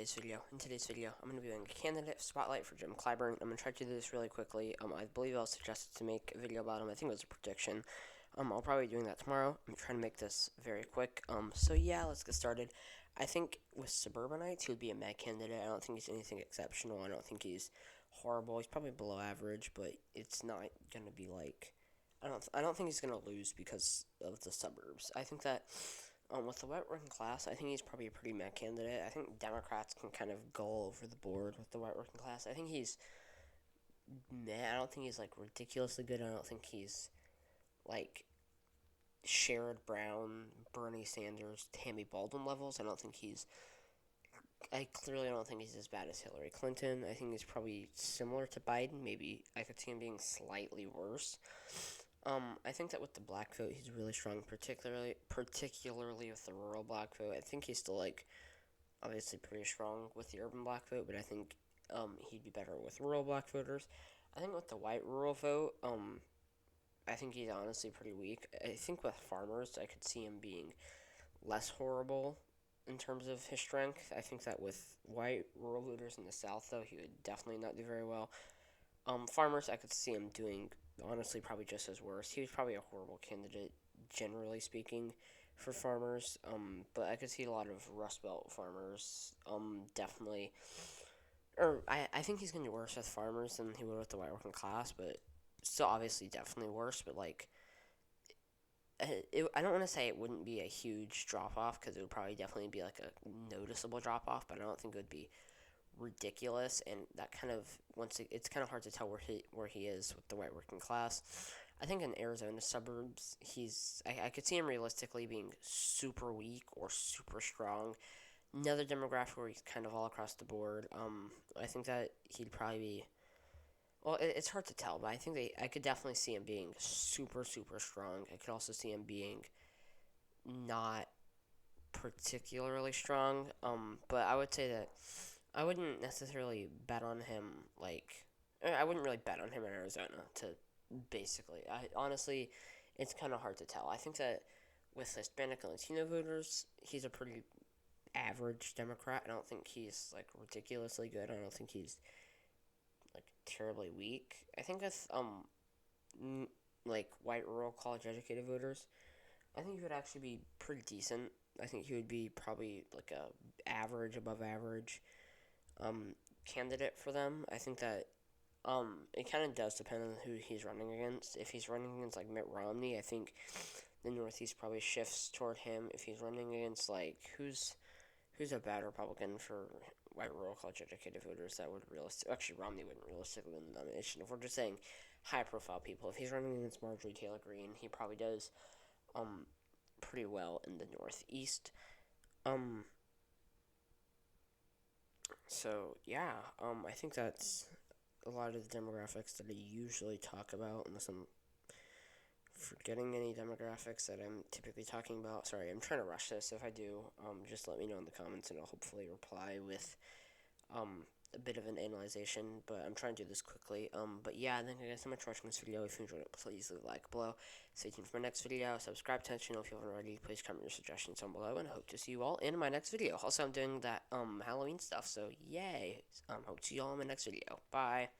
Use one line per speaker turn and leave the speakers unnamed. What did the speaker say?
In today's video, I'm going to be doing a candidate spotlight for Jim Clyburn. I'm going to try to do this really quickly. I believe I was suggested to make a video about him. I think it was a prediction. I'll probably be doing that tomorrow. I'm trying to make this very quick. So yeah, let's get started. I think with suburbanites, he would be a mad candidate. I don't think he's anything exceptional. I don't think he's horrible. He's probably below average, but it's not going to be like I don't think he's going to lose because of the suburbs. I think that with the white working class, I think he's probably a pretty meh candidate. I think Democrats can kind of go all over the board with the white working class. I think he's meh. I don't think he's like ridiculously good. I don't think he's like Sherrod Brown, Bernie Sanders, Tammy Baldwin levels. I clearly don't think he's as bad as Hillary Clinton. I think he's probably similar to Biden. Maybe I could see him being slightly worse. I think that with the black vote, he's really strong, particularly with the rural black vote. I think he's still like obviously pretty strong with the urban black vote, but I think he'd be better with rural black voters. I think with the white rural vote, I think he's honestly pretty weak. I think with farmers, I could see him being less horrible in terms of his strength. I think that with white rural voters in the South, though, he would definitely not do very well. Farmers, I could see him doing honestly probably just as worse. He was probably a horrible candidate, generally speaking, for farmers. But I could see a lot of Rust Belt farmers. Definitely, or I think he's gonna do worse with farmers than he would with the white working class, but still obviously definitely worse. But like, I don't want to say it wouldn't be a huge drop off because it would probably definitely be like a noticeable drop off, but I don't think it would be ridiculous, and that kind of it's kind of hard to tell where he is with the white working class. I think in Arizona suburbs, I could see him realistically being super weak or super strong. Another demographic where he's kind of all across the board. I think that he'd probably be. Well, it's hard to tell, but I could definitely see him being super super strong. I could also see him being not particularly strong. But I would say that I wouldn't necessarily bet on him I wouldn't really bet on him in Arizona to basically. I honestly, it's kind of hard to tell. I think that with Hispanic and Latino voters, he's a pretty average Democrat. I don't think he's like ridiculously good. I don't think he's like terribly weak. I think with like white rural college educated voters, I think he would actually be pretty decent. I think he would be probably like a average above average candidate for them. I think that it kind of does depend on who he's running against. If he's running against like Mitt Romney, I think the Northeast probably shifts toward him. If he's running against like who's a bad Republican for white rural college educated voters that would actually Romney wouldn't realistically win the nomination. If we're just saying high profile people, if he's running against Marjorie Taylor Greene, he probably does pretty well in the Northeast. Um, So yeah, I think that's a lot of the demographics that I usually talk about, unless I'm forgetting any demographics that I'm typically talking about. Sorry, I'm trying to rush this. If I do, just let me know in the comments, and I'll hopefully reply with a bit of an analyzation. But I'm trying to do this quickly. But yeah, thank you guys so much for watching this video. If you enjoyed it, please leave a like below. Stay tuned for my next video. Subscribe to the channel if you haven't already. Please comment your suggestions down below, and I hope to see you all in my next video. Also, I'm doing that Halloween stuff, so yay! Hope to see you all in my next video. Bye.